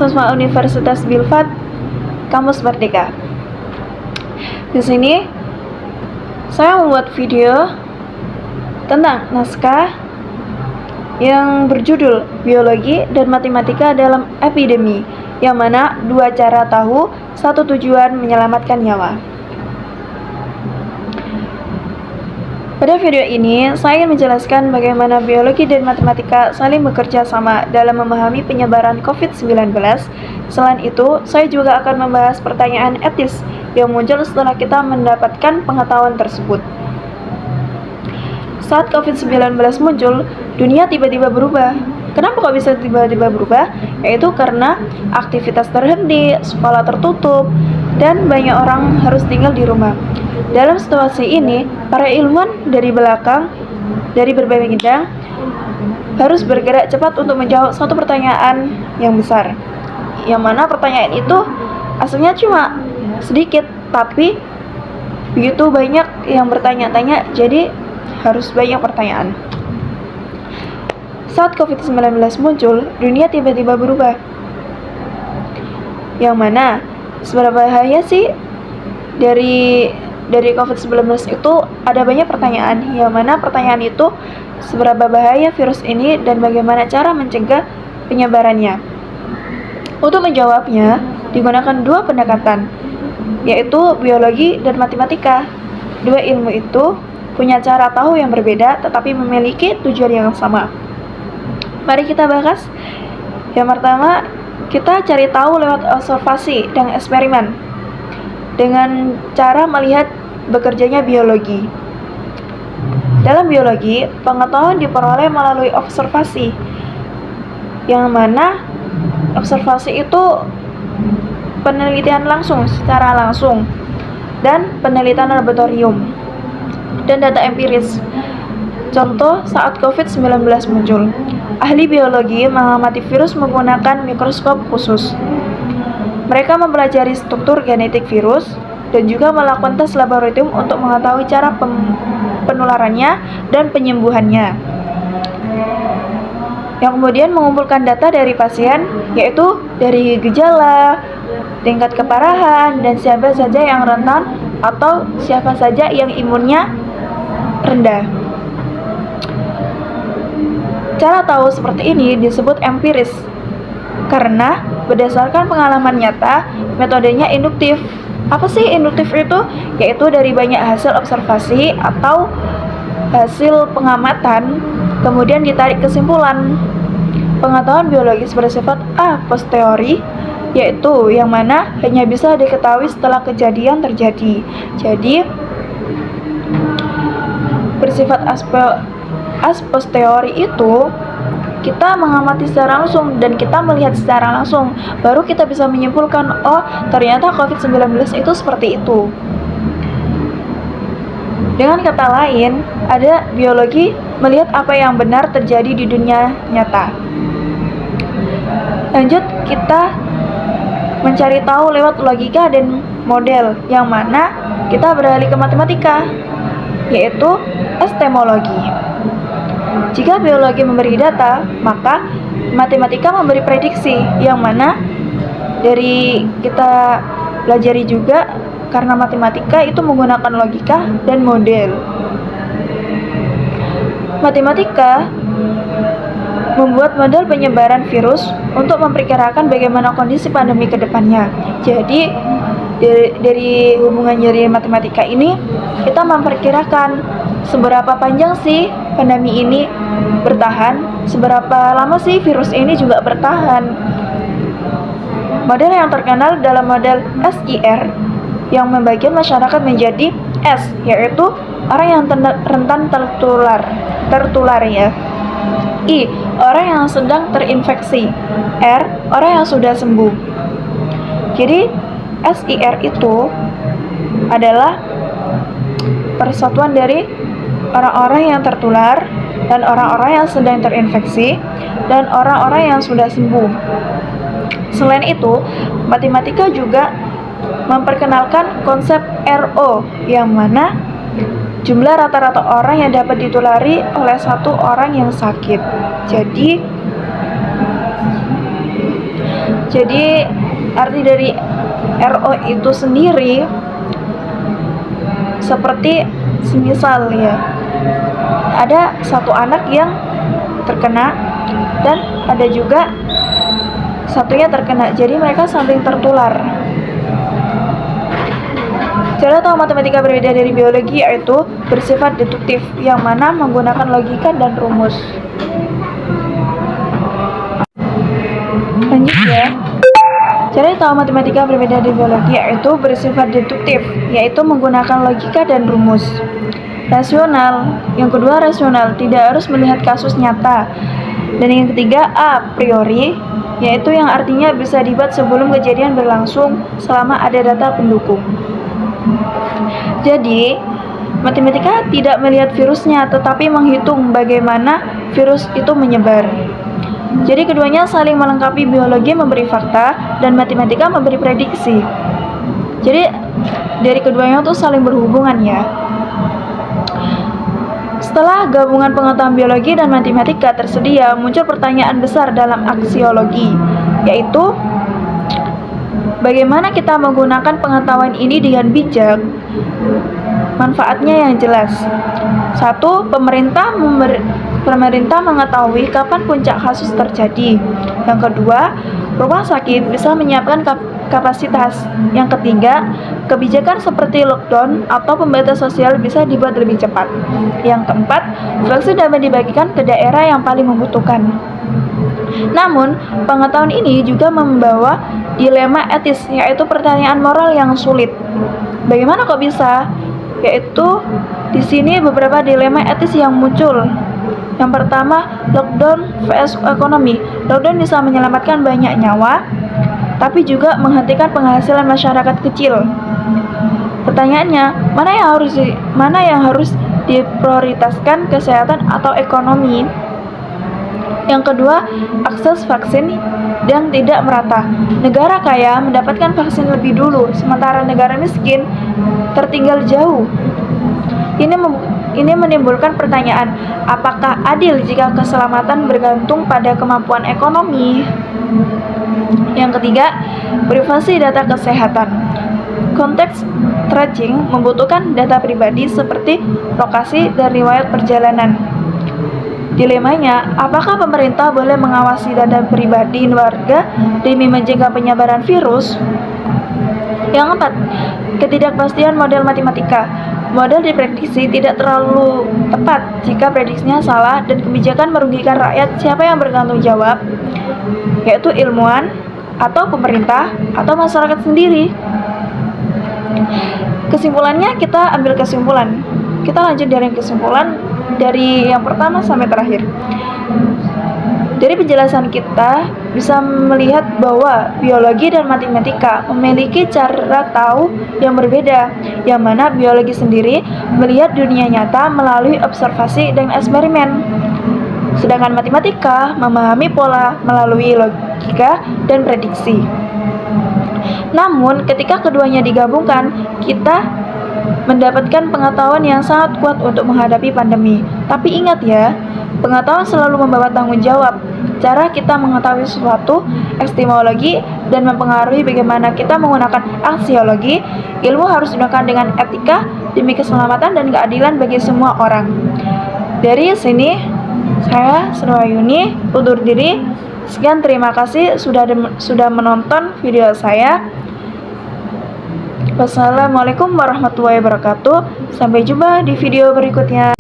Mahasiswa Universitas Bilfat, Kampus Merdeka. Di sini saya membuat video tentang naskah yang berjudul Biologi dan Matematika dalam Epidemi, yang mana 2 cara tahu, 1 tujuan menyelamatkan nyawa. Pada video ini, saya ingin menjelaskan bagaimana biologi dan matematika saling bekerja sama dalam memahami penyebaran COVID-19. Selain itu, saya juga akan membahas pertanyaan etis yang muncul setelah kita mendapatkan pengetahuan tersebut. Saat COVID-19 muncul, dunia tiba-tiba berubah. Kenapa kok bisa tiba-tiba berubah? Yaitu karena aktivitas terhenti, sekolah tertutup, dan banyak orang harus tinggal di rumah. Dalam situasi ini, para ilmuwan dari berbagai bidang harus bergerak cepat untuk menjawab satu pertanyaan yang besar. Yang mana pertanyaan itu aslinya cuma sedikit, tapi begitu banyak yang bertanya-tanya, jadi harus banyak pertanyaan. Saat COVID-19 muncul, dunia tiba-tiba berubah. Yang mana seberapa bahaya sih dari COVID-19 itu? Ada banyak pertanyaan, yang mana pertanyaan itu seberapa bahaya virus ini dan bagaimana cara mencegah penyebarannya. Untuk menjawabnya, digunakan 2 pendekatan, yaitu biologi dan matematika. 2 ilmu itu punya cara tahu yang berbeda tetapi memiliki tujuan yang sama. Mari kita bahas. Yang pertama, kita cari tahu lewat observasi dan eksperimen dengan cara melihat bekerjanya biologi. Dalam biologi, pengetahuan diperoleh melalui observasi, yang mana observasi itu penelitian langsung, secara langsung, dan penelitian laboratorium dan data empiris. Contoh, saat COVID-19 muncul, ahli biologi mengamati virus menggunakan mikroskop khusus. Mereka mempelajari struktur genetik virus dan juga melakukan tes laboratorium untuk mengetahui cara penularannya dan penyembuhannya. Yang kemudian mengumpulkan data dari pasien, yaitu dari gejala, tingkat keparahan, dan siapa saja yang rentan atau siapa saja yang imunnya rendah. Cara tahu seperti ini disebut empiris karena berdasarkan pengalaman nyata, metodenya induktif. Apa sih induktif itu? Yaitu dari banyak hasil observasi atau hasil pengamatan, kemudian ditarik kesimpulan. Pengetahuan biologis bersifat a posteriori, yaitu yang mana hanya bisa diketahui setelah kejadian terjadi. Jadi bersifat as posteriori itu kita mengamati secara langsung dan kita melihat secara langsung, baru kita bisa menyimpulkan, oh ternyata COVID-19 itu seperti itu. Dengan kata lain, ada biologi melihat apa yang benar terjadi di dunia nyata. Lanjut, kita mencari tahu lewat logika dan model, yang mana kita beralih ke matematika, yaitu epistemologi. Jika biologi memberi data, maka matematika memberi prediksi, yang mana dari kita pelajari juga karena matematika itu menggunakan logika dan model. Matematika membuat model penyebaran virus untuk memperkirakan bagaimana kondisi pandemi ke depannya. Jadi dari hubungan dari matematika ini kita memperkirakan seberapa panjang sih pandemi ini bertahan, seberapa lama sih virus ini juga bertahan. Model yang terkenal dalam model SIR yang membagi masyarakat menjadi S, yaitu orang yang rentan tertular ya. I, orang yang sedang terinfeksi. R, orang yang sudah sembuh. Jadi SIR itu adalah persatuan dari orang-orang yang tertular dan orang-orang yang sedang terinfeksi dan orang-orang yang sudah sembuh. Selain itu, matematika juga memperkenalkan konsep RO, yang mana jumlah rata-rata orang yang dapat ditulari oleh satu orang yang sakit. Jadi arti dari RO itu sendiri seperti semisal ya, ada satu anak yang terkena dan ada juga satunya terkena, jadi mereka saling tertular. Cara tahu matematika berbeda dari biologi yaitu bersifat deduktif, yang mana menggunakan logika dan rumus. Lanjut ya. Cara tahu matematika berbeda dari biologi yaitu bersifat deduktif, yaitu menggunakan logika dan rumus. Rasional. Yang kedua rasional, tidak harus melihat kasus nyata. Dan yang ketiga a priori, yaitu yang artinya bisa dibuat sebelum kejadian berlangsung selama ada data pendukung. Jadi, matematika tidak melihat virusnya, tetapi menghitung bagaimana virus itu menyebar. Jadi keduanya saling melengkapi, biologi memberi fakta dan matematika memberi prediksi. Jadi dari keduanya itu saling berhubungan ya. Setelah gabungan pengetahuan biologi dan matematika tersedia, muncul pertanyaan besar dalam aksiologi, yaitu bagaimana kita menggunakan pengetahuan ini dengan bijak. Manfaatnya yang jelas. 1. Pemerintah mengetahui kapan puncak kasus terjadi. Yang kedua, rumah sakit bisa menyiapkan kapasitas. Yang ketiga, kebijakan seperti lockdown atau pembatasan sosial bisa dibuat lebih cepat. Yang keempat, vaksin dapat dibagikan ke daerah yang paling membutuhkan. Namun, pengetahuan ini juga membawa dilema etis, yaitu pertanyaan moral yang sulit. Bagaimana kok bisa? Yaitu di sini beberapa dilema etis yang muncul. Yang pertama, lockdown vs ekonomi. Lockdown bisa menyelamatkan banyak nyawa, tapi juga menghentikan penghasilan masyarakat kecil. Pertanyaannya, mana yang harus diprioritaskan, kesehatan atau ekonomi? Yang kedua, akses vaksin yang tidak merata. Negara kaya mendapatkan vaksin lebih dulu, sementara negara miskin tertinggal jauh. Ini menimbulkan pertanyaan, apakah adil jika keselamatan bergantung pada kemampuan ekonomi? Yang ketiga, privasi data kesehatan. Konteks tracing membutuhkan data pribadi seperti lokasi dan riwayat perjalanan. Dilemanya, apakah pemerintah boleh mengawasi data pribadi warga demi mencegah penyebaran virus? Yang keempat, ketidakpastian model matematika. Model diprediksi tidak terlalu tepat. Jika prediksinya salah dan kebijakan merugikan rakyat, siapa yang bertanggung jawab? Yaitu ilmuwan, atau pemerintah, atau masyarakat sendiri. Kesimpulannya, kita ambil kesimpulan. Kita lanjut dari kesimpulan dari yang pertama sampai terakhir. Dari penjelasan kita bisa melihat bahwa biologi dan matematika memiliki cara tahu yang berbeda, yang mana biologi sendiri melihat dunia nyata melalui observasi dan eksperimen, sedangkan matematika memahami pola melalui logika dan prediksi. Namun, ketika keduanya digabungkan, kita mendapatkan pengetahuan yang sangat kuat untuk menghadapi pandemi. Tapi ingat ya, pengetahuan selalu membawa tanggung jawab. Cara kita mengetahui sesuatu, epistemologi, dan mempengaruhi bagaimana kita menggunakan aksiologi. Ilmu harus digunakan dengan etika demi keselamatan dan keadilan bagi semua orang. Dari sini, saya Surayuni undur diri. Sekian, terima kasih sudah menonton video saya. Wassalamualaikum warahmatullahi wabarakatuh. Sampai jumpa di video berikutnya.